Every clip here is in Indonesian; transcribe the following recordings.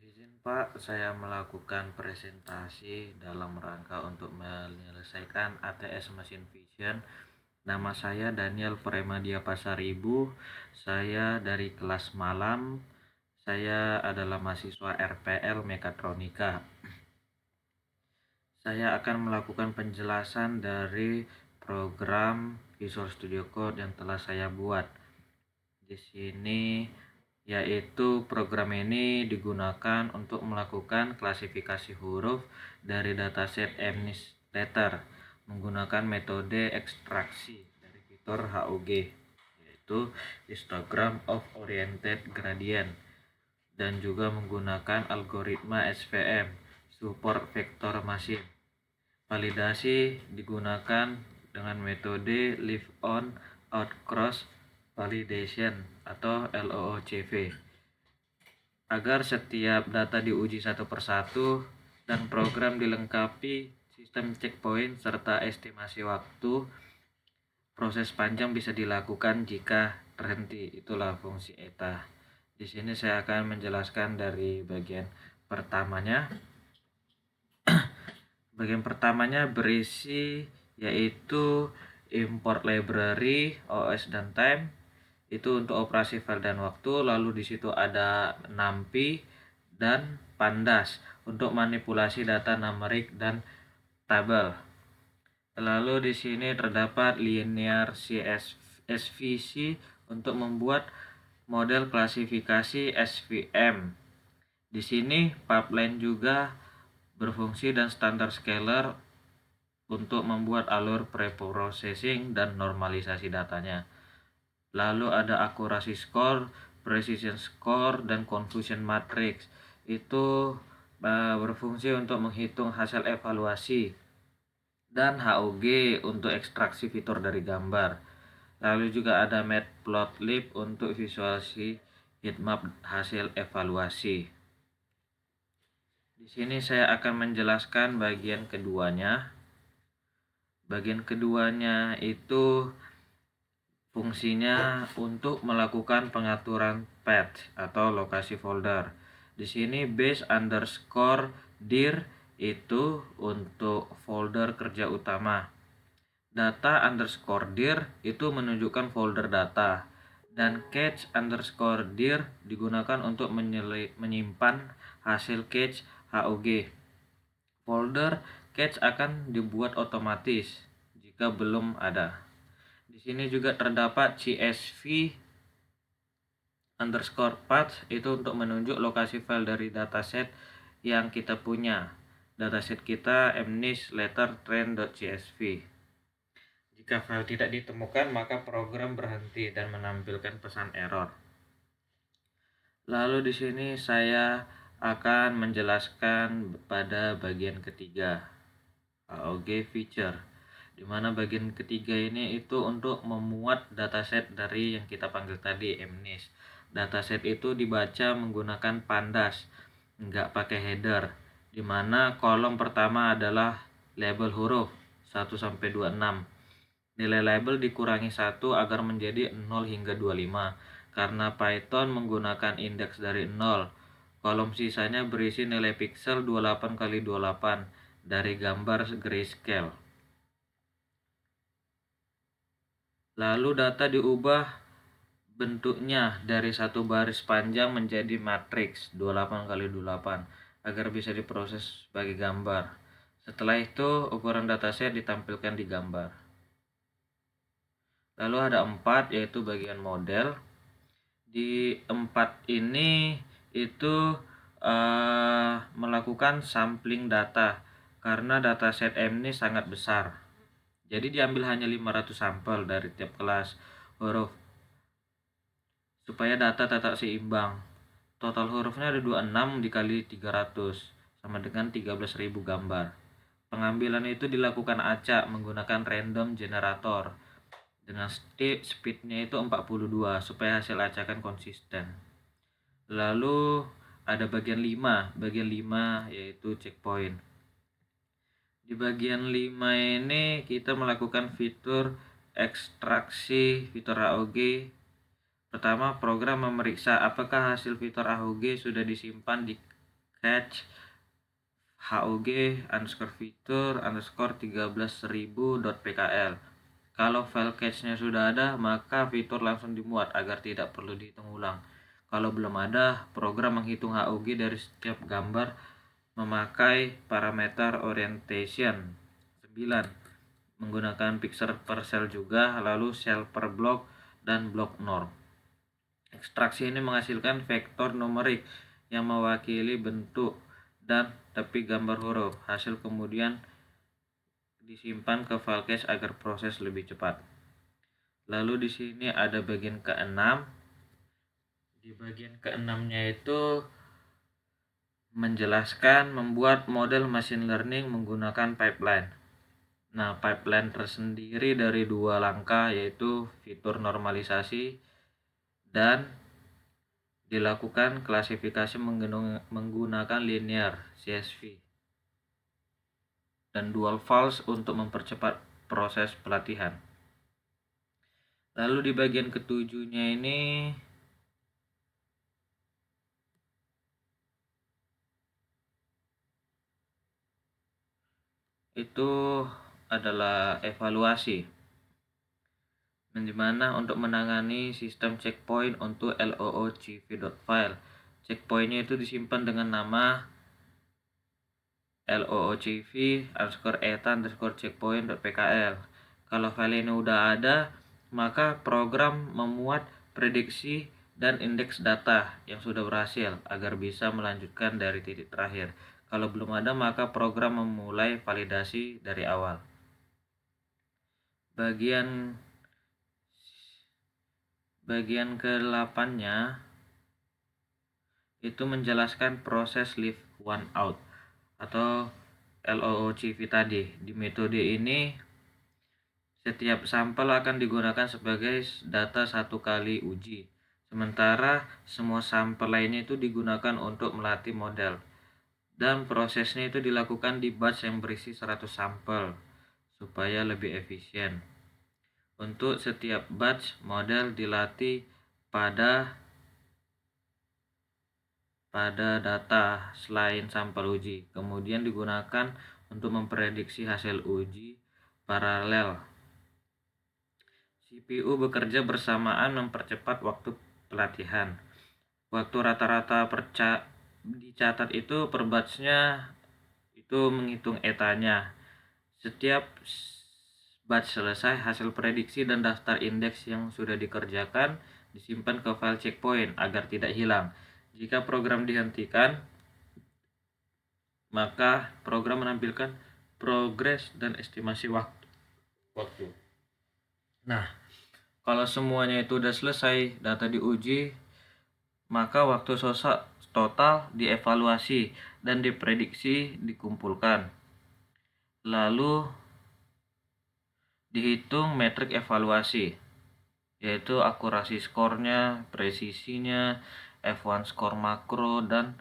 Izin Pak, saya melakukan presentasi dalam rangka untuk menyelesaikan ATS Mesin Vision. Nama saya Daniel Premadia Pasaribu. Saya dari kelas malam. Saya adalah mahasiswa RPL Mekatronika. Saya akan melakukan penjelasan dari program Visual Studio Code yang telah saya buat. Di sini yaitu program ini digunakan untuk melakukan klasifikasi huruf dari dataset MNIST letter menggunakan metode ekstraksi dari fitur HOG, yaitu Histogram of Oriented Gradient, dan juga menggunakan algoritma SVM, support vector machine. Validasi digunakan dengan metode Live On Out Cross Validation atau LOOCV agar setiap data diuji satu persatu dan program dilengkapi sistem checkpoint serta estimasi waktu. Proses panjang bisa dilakukan jika terhenti. Itulah fungsi eta. Di sini saya akan menjelaskan dari bagian pertamanya. Bagian pertamanya berisi yaitu import library, OS dan time. Itu untuk operasi file dan waktu. Lalu di situ ada NumPy dan Pandas untuk manipulasi data numerik dan tabel. Lalu di sini terdapat linear SVC untuk membuat model klasifikasi SVM. Di sini pipeline juga berfungsi dan standar scaler untuk membuat alur preprocessing dan normalisasi datanya. Lalu ada akurasi score, precision score, dan confusion matrix. Itu berfungsi untuk menghitung hasil evaluasi, dan HOG untuk ekstraksi fitur dari gambar. Lalu juga ada matplotlib untuk visualisasi heatmap hasil evaluasi. Di sini saya akan menjelaskan bagian keduanya. Bagian keduanya itu fungsinya untuk melakukan pengaturan path atau lokasi folder. Di sini base_dir itu untuk folder kerja utama. Data_dir itu menunjukkan folder data. Dan cache_dir digunakan untuk menyimpan hasil cache HOG. Folder cache akan dibuat otomatis jika belum ada. Di sini juga terdapat CSV_path itu untuk menunjuk lokasi file dari dataset yang kita punya. Dataset kita MNIST letter trend.csv. Jika file tidak ditemukan, maka program berhenti dan menampilkan pesan error. Lalu di sini saya akan menjelaskan pada bagian ketiga, HOG feature, di mana bagian ketiga ini itu untuk memuat dataset dari yang kita panggil tadi MNIST. Dataset itu dibaca menggunakan Pandas, nggak pakai header, di mana kolom pertama adalah label huruf 1 sampai 26. Nilai label dikurangi 1 agar menjadi 0 hingga 25. Karena Python menggunakan indeks dari 0. Kolom sisanya berisi nilai pixel 28 kali 28 dari gambar grayscale. Lalu data diubah bentuknya dari satu baris panjang menjadi matriks 28 kali 28 agar bisa diproses sebagai gambar. Setelah itu ukuran dataset ditampilkan di gambar. Lalu ada 4, yaitu bagian model. Di 4 ini itu melakukan sampling data karena dataset M ini sangat besar. Jadi diambil hanya 500 sampel dari tiap kelas huruf supaya data tetap seimbang. Total hurufnya ada 26 dikali 300 sama dengan 13.000 gambar. Pengambilan itu dilakukan acak menggunakan random generator dengan speednya itu 42 supaya hasil acakan konsisten. Lalu ada bagian 5 yaitu checkpoint. Di bagian 5 ini kita melakukan fitur ekstraksi fitur HOG. Pertama, program memeriksa apakah hasil fitur HOG sudah disimpan di catch hug_fitur_13.000.pkl. Kalau file cache-nya sudah ada, maka fitur langsung dimuat agar tidak perlu dihitung ulang. Kalau belum ada, program menghitung HUG dari setiap gambar memakai parameter orientation 9 menggunakan pixel per cell juga, lalu cell per block dan block norm. Ekstraksi ini menghasilkan vektor numerik yang mewakili bentuk dan tepi gambar huruf. Hasil kemudian disimpan ke file cache agar proses lebih cepat. Lalu di sini ada bagian ke-6. Di bagian ke-6-nya itu menjelaskan membuat model machine learning menggunakan pipeline. Nah, pipeline tersendiri dari 2 langkah, yaitu fitur normalisasi dan dilakukan klasifikasi menggunakan linear CSV dan dual false untuk mempercepat proses pelatihan. Lalu di bagian ke-7-nya ini itu adalah evaluasi, di mana untuk menangani sistem checkpoint untuk loocv.file. Checkpointnya itu disimpan dengan nama loocv_eta_checkpoint.pkl. Kalau file ini udah ada, maka program memuat prediksi dan indeks data yang sudah berhasil agar bisa melanjutkan dari titik terakhir. Kalau belum ada, maka program memulai validasi dari awal. Bagian ke-8-nya itu menjelaskan proses leave one out atau LOOCV tadi. Di metode ini setiap sampel akan digunakan sebagai data 1 kali uji, sementara semua sampel lainnya itu digunakan untuk melatih model. Dan prosesnya itu dilakukan di batch yang berisi 100 sampel supaya lebih efisien. Untuk setiap batch, model dilatih pada data selain sampel uji, kemudian digunakan untuk memprediksi hasil uji paralel. CPU bekerja bersamaan mempercepat waktu pelatihan. Waktu rata-rata dicatat itu per batch-nya itu menghitung etanya. Setiap batch selesai, hasil prediksi dan daftar indeks yang sudah dikerjakan disimpan ke file checkpoint agar tidak hilang. Jika program dihentikan, maka program menampilkan progres dan estimasi waktu. Nah, kalau semuanya itu udah selesai, data diuji, maka waktu total dievaluasi dan diprediksi dikumpulkan. Lalu dihitung metrik evaluasi, yaitu akurasi skornya, presisinya, F1 skor makro, dan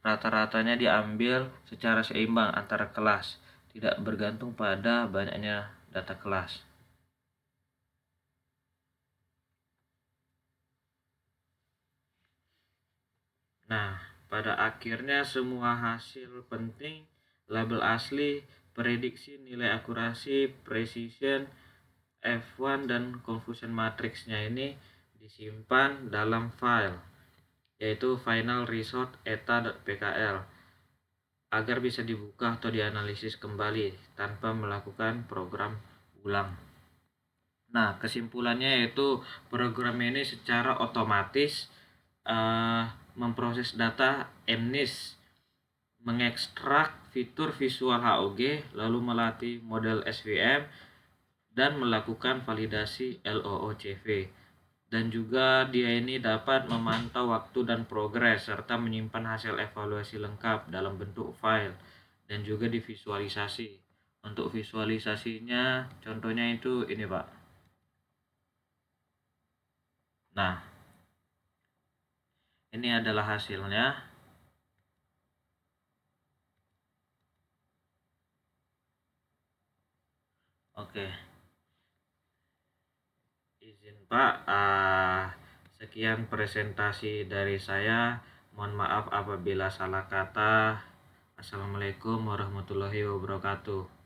rata-ratanya diambil secara seimbang antara kelas, tidak bergantung pada banyaknya data kelas. Nah, pada akhirnya semua hasil penting, label asli, prediksi, nilai akurasi, precision, F1 dan confusion matrixnya ini disimpan dalam file, yaitu final result eta.pkl, agar bisa dibuka atau dianalisis kembali tanpa melakukan program ulang. Nah, kesimpulannya yaitu program ini secara otomatis memproses data MNIST, mengekstrak fitur visual HUG, lalu melatih model SVM, dan melakukan validasi LOOCV. Dan juga dia ini dapat memantau waktu dan progres serta menyimpan hasil evaluasi lengkap dalam bentuk file dan juga divisualisasi. Untuk visualisasinya contohnya itu ini, Pak. Nah, ini adalah hasilnya. Oke, izin Pak, sekian presentasi dari saya. Mohon maaf apabila salah kata. Assalamualaikum warahmatullahi wabarakatuh.